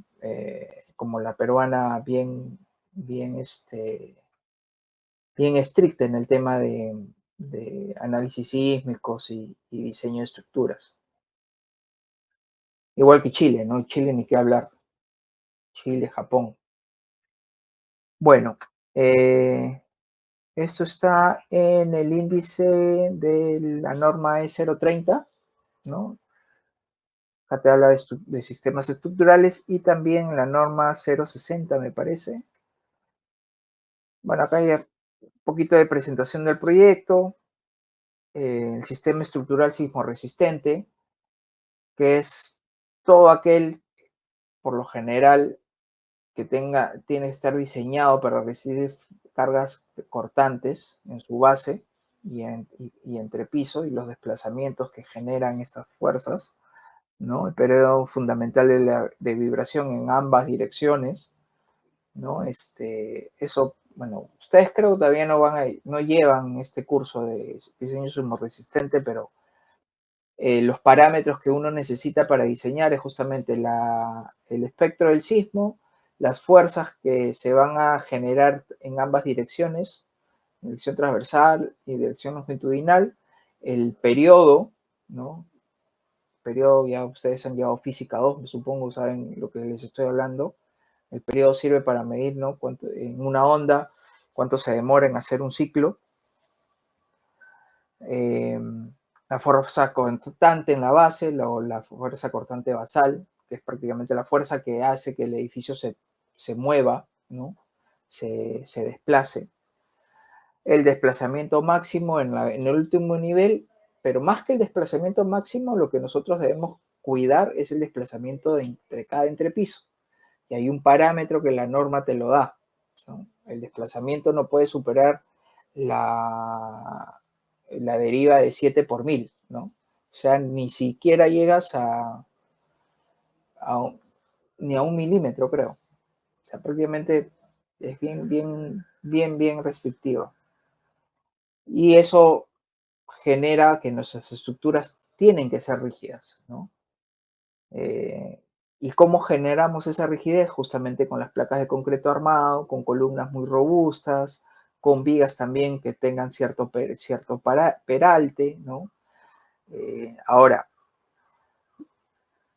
como la peruana bien estricta en el tema de análisis sísmicos y diseño de estructuras. Igual que Chile, ¿no? Chile ni qué hablar. Chile, Japón. Bueno, esto está en el índice de la norma E030, ¿no? Acá te habla de sistemas estructurales y también la norma 060, me parece. Bueno, acá hay un poquito de presentación del proyecto. El sistema estructural sismorresistente, que es todo aquel, por lo general, que tiene que estar diseñado para resistir cargas cortantes en su base y entre piso y los desplazamientos que generan estas fuerzas, ¿no? El periodo fundamental de vibración en ambas direcciones, ¿no? Eso, bueno, ustedes creo que todavía no llevan este curso de diseño sismorresistente, pero los parámetros que uno necesita para diseñar es justamente el espectro del sismo, las fuerzas que se van a generar en ambas direcciones, dirección transversal y dirección longitudinal, el periodo, ¿no? Periodo, ya ustedes han llevado física 2, supongo, saben lo que les estoy hablando. El periodo sirve para medir, ¿no? En una onda, cuánto se demora en hacer un ciclo. La fuerza cortante en la base, la fuerza cortante basal, que es prácticamente la fuerza que hace que el edificio se mueva, ¿no? Se desplace. El desplazamiento máximo en el último nivel, pero más que el desplazamiento máximo, lo que nosotros debemos cuidar es el desplazamiento entre cada entrepiso. Y hay un parámetro que la norma te lo da, ¿no? El desplazamiento no puede superar la deriva de 7 por 1000, ¿no? O sea, ni siquiera llegas ni a 1 milímetro, creo. O sea, prácticamente es bien restrictivo. Y eso genera que nuestras estructuras tienen que ser rígidas, ¿no? ¿Y cómo generamos esa rigidez? Justamente con las placas de concreto armado, con columnas muy robustas, con vigas también que tengan cierto peralte, ¿no? Ahora,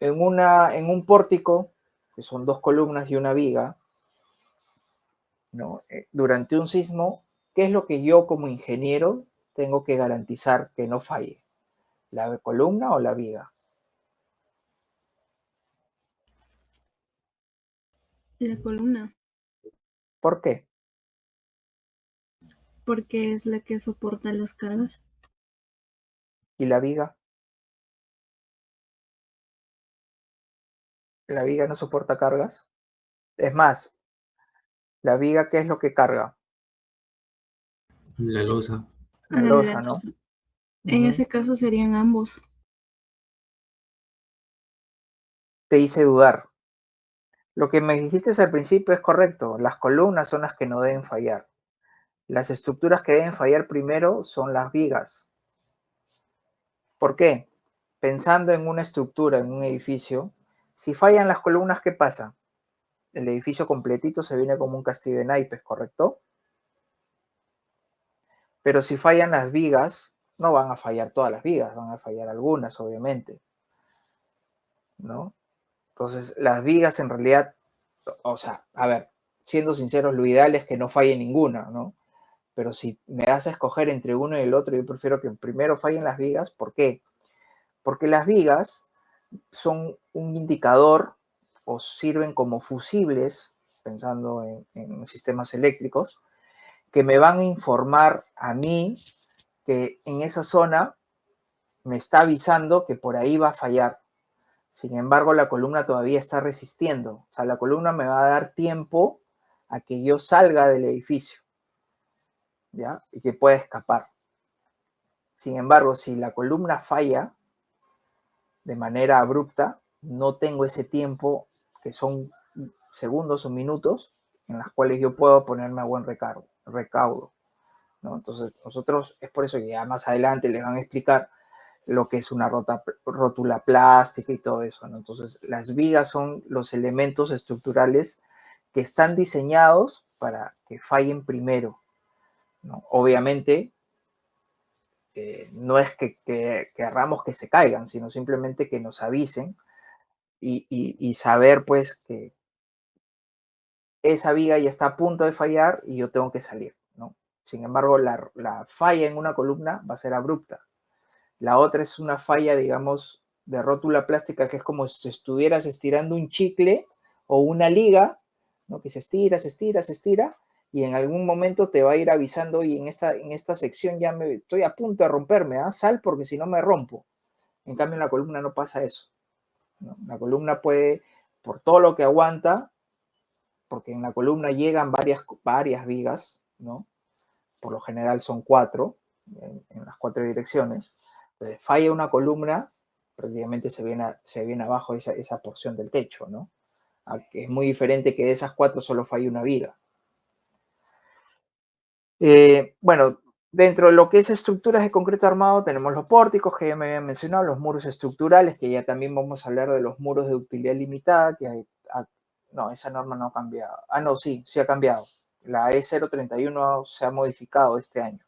en un pórtico, que son 2 columnas y una viga, ¿no? Durante un sismo, ¿qué es lo que yo como ingeniero tengo que garantizar que no falle? ¿La columna o la viga? La columna, ¿Por qué? porque es la que soporta las cargas. ¿Y la viga? ¿La viga no soporta cargas? Es más, ¿la viga qué es lo que carga? La losa. La La losa, ¿no? losa. En Ujú. ese caso serían ambos. Te hice dudar. Lo que me dijiste al principio es correcto. Las columnas son las que no deben fallar. Las estructuras que deben fallar primero son las vigas. ¿Por qué? Pensando en una estructura, en un edificio, si fallan las columnas, ¿qué pasa? El edificio completito se viene como un castillo de naipes, ¿correcto? Pero si fallan las vigas, no van a fallar todas las vigas, van a fallar algunas, obviamente, ¿no? Entonces, las vigas en realidad, o sea, a ver, siendo sinceros, lo ideal es que no falle ninguna, ¿no? Pero si me das a escoger entre uno y el otro, yo prefiero que primero fallen las vigas. ¿Por qué? Porque las vigas son un indicador o sirven como fusibles, pensando en sistemas eléctricos, que me van a informar a mí que en esa zona me está avisando que por ahí va a fallar. Sin embargo, la columna todavía está resistiendo. O sea, la columna me va a dar tiempo a que yo salga del edificio, ¿ya? Y que pueda escapar. Sin embargo, si la columna falla de manera abrupta, no tengo ese tiempo, que son segundos o minutos, en las cuales yo puedo ponerme a buen recaudo, ¿no? Entonces, nosotros, es por eso que ya más adelante les van a explicar lo que es una rótula plástica y todo eso, ¿no? Entonces, las vigas son los elementos estructurales que están diseñados para que fallen primero, ¿no? Obviamente, no es que querramos que se caigan, sino simplemente que nos avisen y saber pues que esa viga ya está a punto de fallar y yo tengo que salir, ¿no? Sin embargo, la falla en una columna va a ser abrupta. La otra es una falla, digamos, de rótula plástica, que es como si estuvieras estirando un chicle o una liga, ¿no? Que se estira, se estira, se estira, y en algún momento te va a ir avisando, y en esta sección ya me estoy a punto de romperme, ¿ah? Sal porque si no me rompo. En cambio, en la columna no pasa eso, ¿no? La columna puede, por todo lo que aguanta, porque en la columna llegan varias vigas, ¿no? Por lo general son 4, en las 4 direcciones. Entonces, falla una columna, prácticamente se viene abajo esa porción del techo, ¿no? Que es muy diferente que de esas 4 solo falle una viga. Bueno, dentro de lo que es estructuras de concreto armado, tenemos los pórticos, que ya me habían mencionado, los muros estructurales, que ya también vamos a hablar de los muros de utilidad limitada, no, esa norma no ha cambiado. Ah, no, sí, sí ha cambiado. La E031 se ha modificado este año.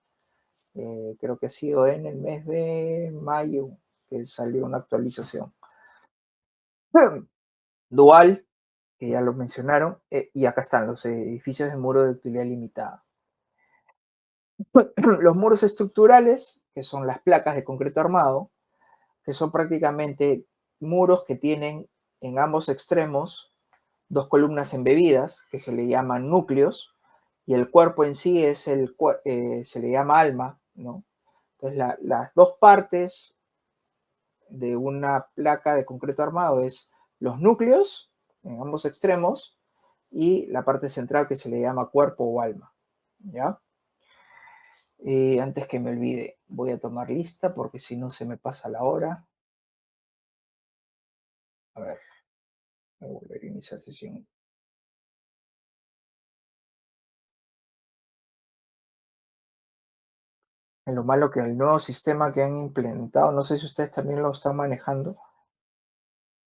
Creo que ha sido en el mes de mayo que salió una actualización. Dual, que ya lo mencionaron, y acá están los edificios de muro de utilidad limitada. Los muros estructurales, que son las placas de concreto armado, que son prácticamente muros que tienen en ambos extremos 2 columnas embebidas, que se le llaman núcleos, y el cuerpo en sí se le llama alma, ¿no? Entonces, las dos partes de una placa de concreto armado es los núcleos en ambos extremos y la parte central que se le llama cuerpo o alma, ¿ya? Antes que me olvide, voy a tomar lista porque si no se me pasa la hora. A ver, voy a volver a iniciar sesión. Lo malo que el nuevo sistema que han implementado, no sé si ustedes también lo están manejando,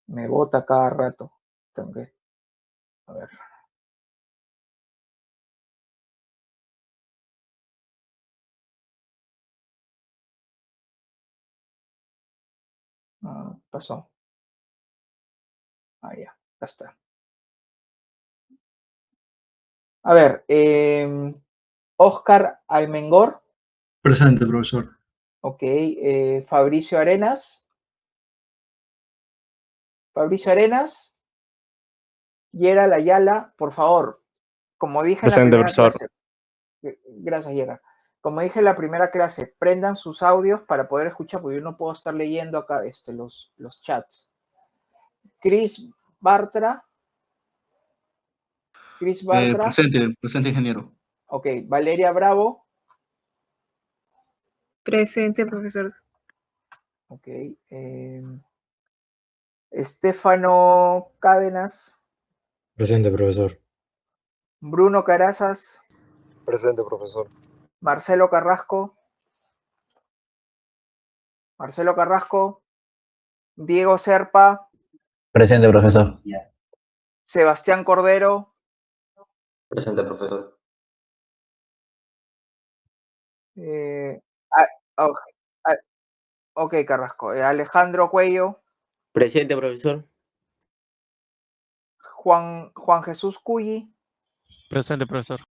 me bota cada rato. Tengo que, a ver. Pasó. Ya está. A ver, Oscar Almengor. Presente, profesor. Ok, Fabricio Arenas. Fabricio Arenas. Yera Layala, por favor, como dije en la Presente, primera profesor. clase. Gracias, Yera. Como dije en la primera clase, prendan sus audios para poder escuchar, porque yo no puedo estar leyendo acá los chats. Chris Bartra. Chris Bartra. Presente, ingeniero. Ok, Valeria Bravo. Presente, profesor. Ok. Estefano Cádenas. Presente, profesor. Bruno Carazas. Presente, profesor. Marcelo Carrasco. Marcelo Carrasco. Diego Serpa. Presente, profesor. Sebastián Cordero. Presente, profesor. Ok, Carrasco. Alejandro Cuello. Presente, profesor. Juan Jesús Cuyi. Presente, profesor.